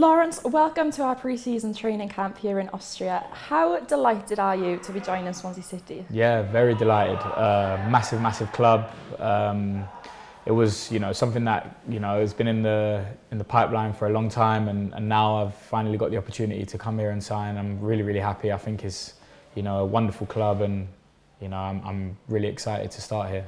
Lawrence, welcome to our pre-season training camp here in Austria. How delighted are you to be joining Swansea City? Yeah, very delighted. Massive club. It was, something that has been in the pipeline for a long time, and now I've finally got the opportunity to come here and sign. I'm really happy. I think it's, a wonderful club, and I'm really excited to start here.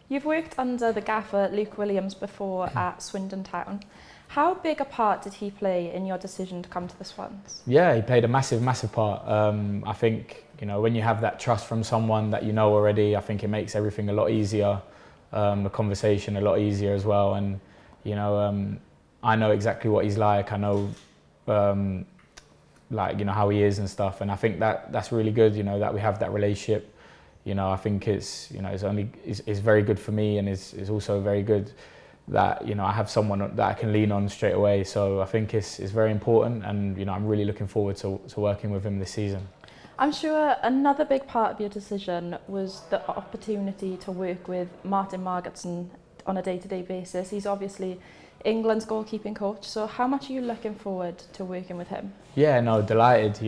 You've worked under the gaffer Luke Williams before at Swindon Town. How big a part did he play in your decision to come to the Swans? Yeah, he played a massive part. I think, when you have that trust from someone that you know already, I think it makes everything a lot easier, the conversation a lot easier as well. And, I know exactly what he's like. I know, how he is and stuff. And I think that's really good, that we have that relationship. I think it's very good for me, and it's also very good that I have someone that I can lean on straight away. So I think it's very important, and I'm really looking forward to working with him this season. I'm sure another big part of your decision was the opportunity to work with Martin Margetson on a day-to-day basis. He's obviously England's goalkeeping coach, so how much are you looking forward to working with him? Yeah, no, delighted.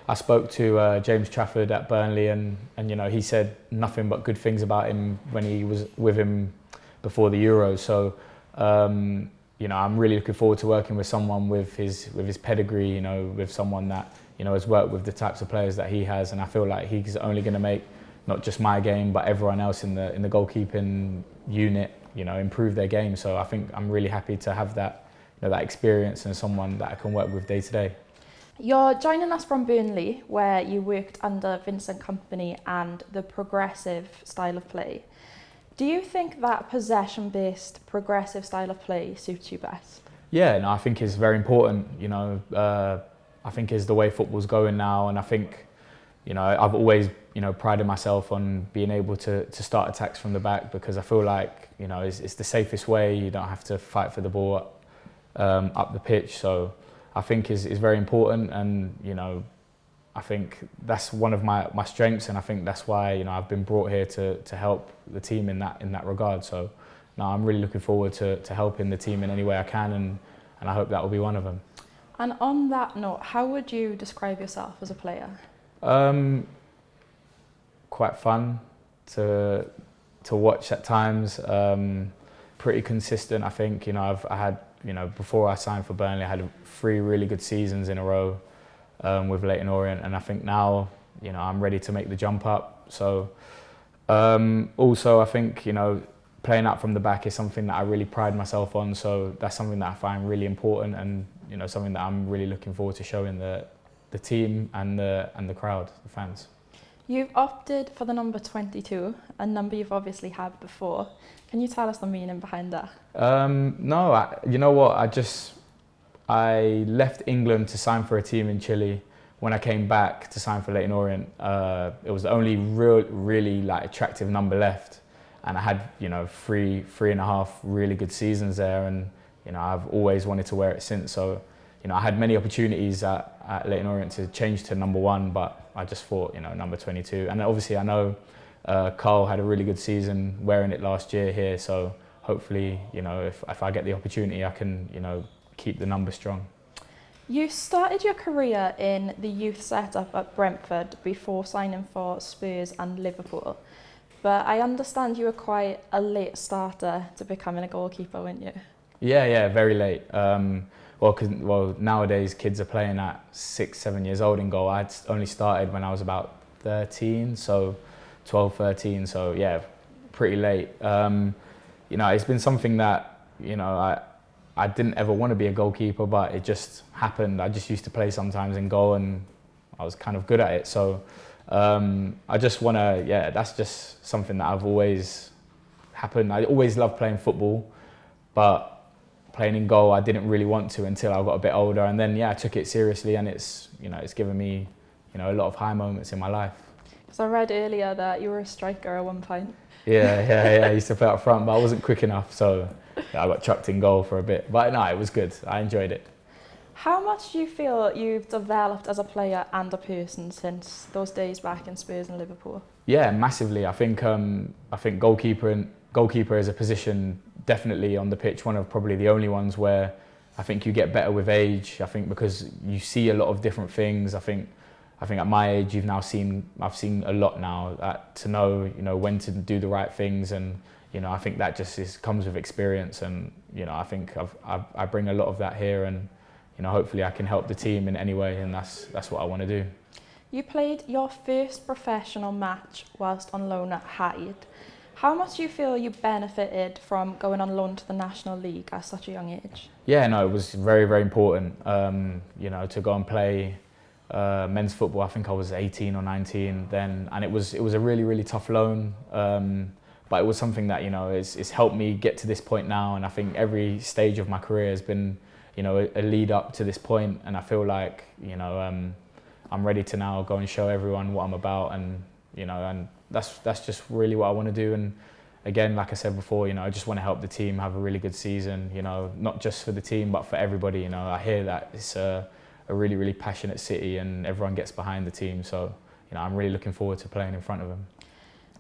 I spoke to James Trafford at Burnley, and he said nothing but good things about him when he was with him before the Euros. So I'm really looking forward to working with someone with his pedigree, with someone that has worked with the types of players that he has, and I feel like he's only going to make not just my game but everyone else in the goalkeeping unit improve their game. So I think I'm really happy to have that that experience and someone that I can work with day to day. You're joining us from Burnley, where you worked under Vincent Kompany and the progressive style of play. Do you think that possession-based progressive style of play suits you best? Yeah, no, I think it's very important. I think it's the way football's going now, and I think I've always prided myself on being able to start attacks from the back, because I feel like it's the safest way. You don't have to fight for the ball up the pitch. So I think is very important, and I think that's one of my strengths, and I think that's why I've been brought here to help the team in that regard. So no, I'm really looking forward to helping the team in any way I can, and I hope that will be one of them. And on that note, how would you describe yourself as a player? Quite fun to watch at times. Pretty consistent, I think. I had before I signed for Burnley, I had 3 really good seasons in a row with Leyton Orient, and I think now I'm ready to make the jump up. So also I think playing out from the back is something that I really pride myself on. So that's something that I find really important, and something that I'm really looking forward to showing the team and the crowd, the fans. You've opted for the number 22, a number you've obviously had before. Can you tell us the meaning behind that? No, you know what? I left England to sign for a team in Chile. When I came back to sign for Leyton Orient, it was the only really attractive number left, and I had 3.5 really good seasons there, and I've always wanted to wear it since. So I had many opportunities at Leyton Orient to change to number 1, but I just thought number 22. And obviously I know Carl had a really good season wearing it last year here, so hopefully if I get the opportunity, I can keep the number strong. You started your career in the youth setup at Brentford before signing for Spurs and Liverpool, but I understand you were quite a late starter to becoming a goalkeeper, weren't you? Yeah, very late. Well, nowadays kids are playing at 6-7 years old in goal. I only started when I was about 13, so 12, 13. So yeah, pretty late. It's been something that I didn't ever want to be a goalkeeper, but it just happened. I just used to play sometimes in goal, and I was kind of good at it. So I just want to, that's just something that I've always happened. I always loved playing football, but playing in goal I didn't really want to until I got a bit older, and then I took it seriously, and it's given me a lot of high moments in my life. Because I read earlier that you were a striker at one point. Yeah, I used to play up front, but I wasn't quick enough, so I got chucked in goal for a bit. But no, it was good. I enjoyed it. How much do you feel you've developed as a player and a person since those days back in Spurs and Liverpool? Yeah, massively. I think goalkeeper is a position definitely on the pitch, one of probably the only ones where I think you get better with age. I think because you see a lot of different things. I think at my age, I've seen a lot now, to know, when to do the right things, and I think that just comes with experience, and I think I bring a lot of that here, and hopefully I can help the team in any way, and that's what I want to do. You played your first professional match whilst on loan at Hyde. How much do you feel you benefited from going on loan to the National League at such a young age? Yeah, no, it was very, very important, to go and play men's football. I think I was 18 or 19 then, and it was a really, really tough loan. But it was something that, it's helped me get to this point now, and I think every stage of my career has been, a lead up to this point, and I feel like, I'm ready to now go and show everyone what I'm about, and and that's just really what I want to do. And again, like I said before, I just want to help the team have a really good season, not just for the team but for everybody. I hear that it's a really, really passionate city, and everyone gets behind the team, so I'm really looking forward to playing in front of them.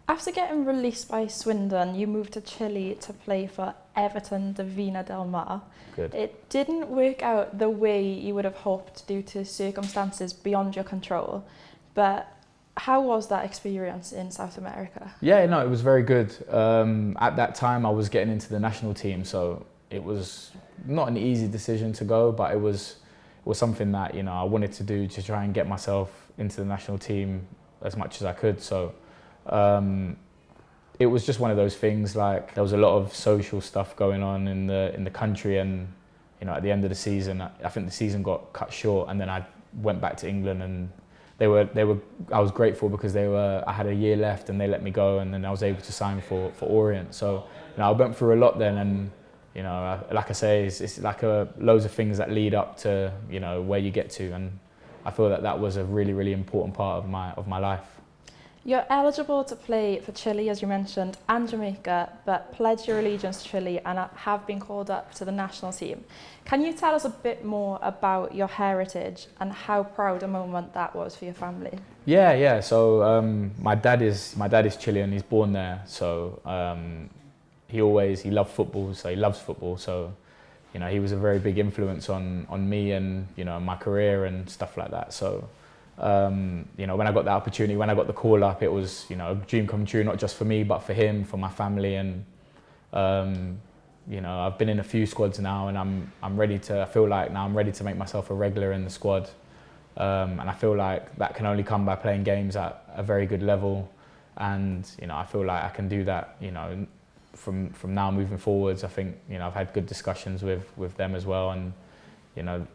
After getting released by Swindon, you moved to Chile to play for Everton de Viña del Mar. Good. It didn't work out the way you would have hoped due to circumstances beyond your control, but how was that experience in South America? Yeah, no, it was very good. At that time, I was getting into the national team, so it was not an easy decision to go, but it was something that I wanted to do to try and get myself into the national team as much as I could. So it was just one of those things. Like, there was a lot of social stuff going on in the country, and at the end of the season, I think the season got cut short, and then I went back to England, and I was grateful because I had a year left, and they let me go, and then I was able to sign for Orient. So I went through a lot then, and like I say, it's like loads of things that lead up to where you get to, and I feel that was a really, really important part of my life. You're eligible to play for Chile, as you mentioned, and Jamaica, but pledged your allegiance to Chile and have been called up to the national team. Can you tell us a bit more about your heritage and how proud a moment that was for your family? Yeah. So my dad is Chilean. He's born there. So he loved football. So he loves football. So he was a very big influence on me and my career and stuff like that. So. When I got the opportunity, when I got the call up, it was a dream come true, not just for me but for him, for my family, and I've been in a few squads now, and I feel like now I'm ready to make myself a regular in the squad, and I feel like that can only come by playing games at a very good level, and I feel like I can do that from now moving forwards. I think I've had good discussions with them as well, and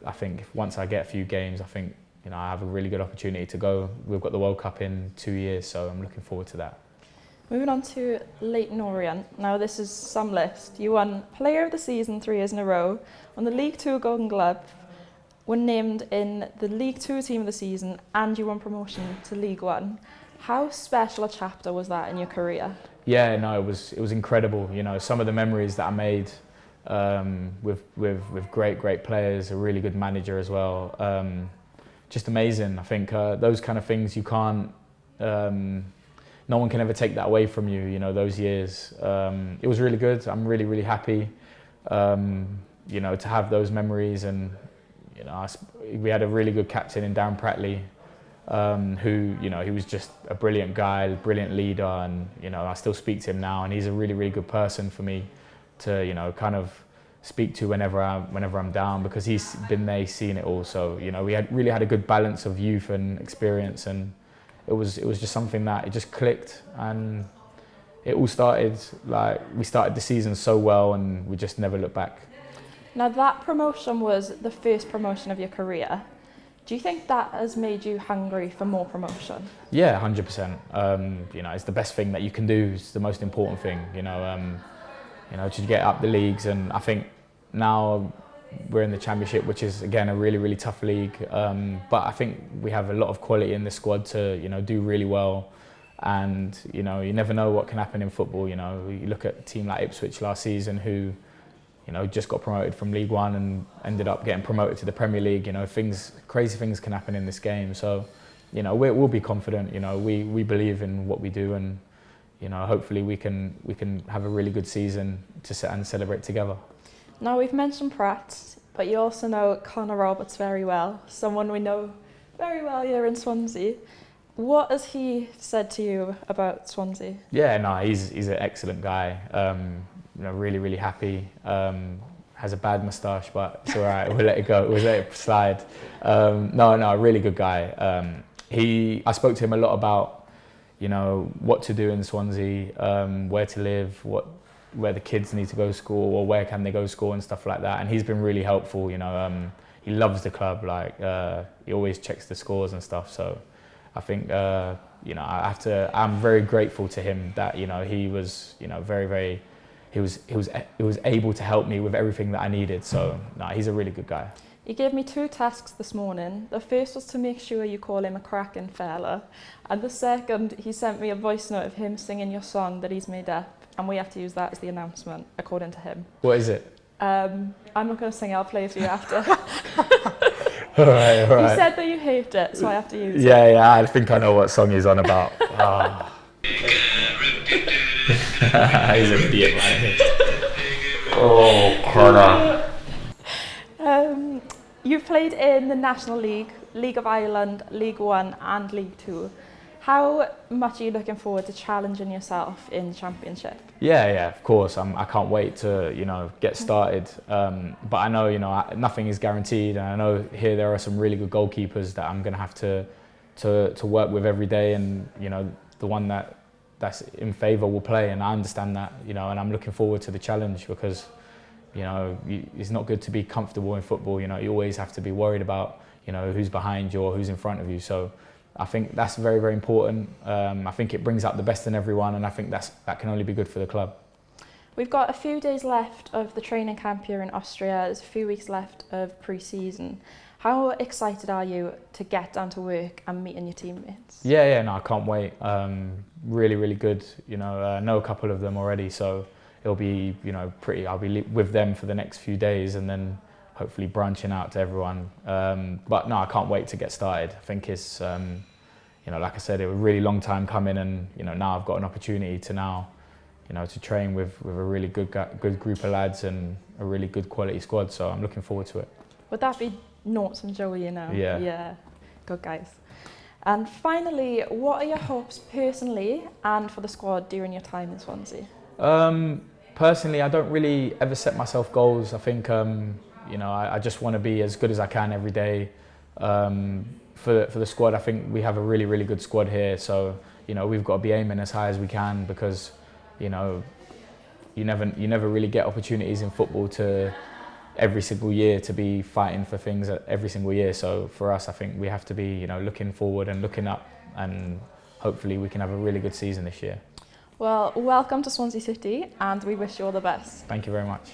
I think once I get a few games, I think I have a really good opportunity to go. We've got the World Cup in 2 years, so I'm looking forward to that. Moving on to Leyton Orient. Now, this is some list. You won Player of the Season 3 years in a row, won the League Two Golden Glove, were named in the League Two Team of the Season, and you won promotion to League One. How special a chapter was that in your career? Yeah, no, it was incredible. Some of the memories that I made with great players, a really good manager as well. Just amazing. I think those kind of things you can't, no one can ever take that away from you, those years. It was really good. I'm really, really happy, to have those memories. And, we had a really good captain in Darren Pratley, who, he was just a brilliant guy, brilliant leader. And, I still speak to him now, and he's a really, really good person for me to, kind of speak to whenever I'm down, because he's been there, he's seen it all. So we really had a good balance of youth and experience, and it was just something that it just clicked, and it all started like we started the season so well, and we just never looked back. Now, that promotion was the first promotion of your career. Do you think that has made you hungry for more promotion? Yeah, 100%. It's the best thing that you can do. It's the most important thing. To get up the leagues, and I think now we're in the Championship, which is again a really, really tough league. But I think we have a lot of quality in the squad to do really well, and you never know what can happen in football. You look at a team like Ipswich last season, who just got promoted from League One and ended up getting promoted to the Premier League. Crazy things can happen in this game. So we'll be confident. We believe in what we do, and hopefully we can have a really good season and celebrate together. Now, we've mentioned Pratt. but you also know Connor Roberts very well, someone we know very well here in Swansea. What has he said to you about Swansea? Yeah, no, he's an excellent guy. Really, really happy. Has a bad moustache, but it's all right. We'll let it go. We'll let it slide. No, really good guy. I spoke to him a lot about, what to do in Swansea, where to live, where the kids need to go to school, or where can they go to school and stuff like that. And he's been really helpful. He loves the club. He always checks the scores and stuff. So I think I'm very grateful to him that he was he was able to help me with everything that I needed. So no, he's a really good guy. He gave me 2 tasks this morning. The first was to make sure you call him a cracking fella, and the second, he sent me a voice note of him singing your song that he's made up, and we have to use that as the announcement, according to him. What is it? I'm not going to sing it, I'll play it for you after. All right. You said that you hate it, so I have to use it. Yeah, I think I know what song he's on about. Oh. He's an idiot, man. Oh, Connor. You've played in the National League, League of Ireland, League One and League Two. How much are you looking forward to challenging yourself in Championship? Yeah, of course. I can't wait to, get started. But I know, nothing is guaranteed, and I know here there are some really good goalkeepers that I'm going to have to work with every day, and the one that's in favour will play, and I understand that, and I'm looking forward to the challenge because, it's not good to be comfortable in football. You always have to be worried about, who's behind you or who's in front of you. So I think that's very, very important. I think it brings out the best in everyone, and I think that can only be good for the club. We've got a few days left of the training camp here in Austria. There's a few weeks left of pre-season. How excited are you to get down to work and meeting your teammates? Yeah, no, I can't wait. Really, really good. I know a couple of them already, so it'll be, I'll be with them for the next few days, and then hopefully branching out to everyone. But no, I can't wait to get started. I think it's, like I said, it was a really long time coming, and now I've got an opportunity to to train with a really good group of lads and a really good quality squad. So I'm looking forward to it. Would that be Notes and Joey now? Yeah. Good guys. And finally, what are your hopes personally and for the squad during your time in Swansea? Personally, I don't really ever set myself goals. I think I just want to be as good as I can every day. For the squad, I think we have a really, really good squad here. So we've got to be aiming as high as we can, because you never really get opportunities in football to every single year to be fighting for things every single year. So for us, I think we have to be looking forward and looking up, and hopefully we can have a really good season this year. Well, welcome to Swansea City, and we wish you all the best. Thank you very much.